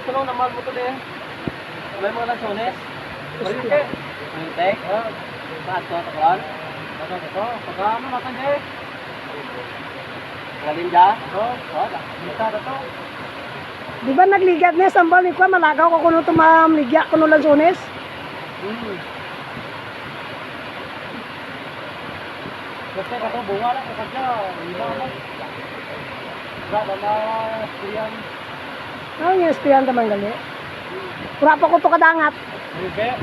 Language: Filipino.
tulong naman mo to din. May mga lansones. Marite. Marite. Saan to? Taklan? Ito. Pagkano natin dyan? Galinda? Oo. Bisa na to. Di ba nagligat niya sambal ni ko malagaw ko kuno tumamligya kuno lansones? Kasi kato bunga na kasi lima mo. Wala na siriyan. Ano yung espiyan taman gali? Pura pa ko to kadangat. Okay.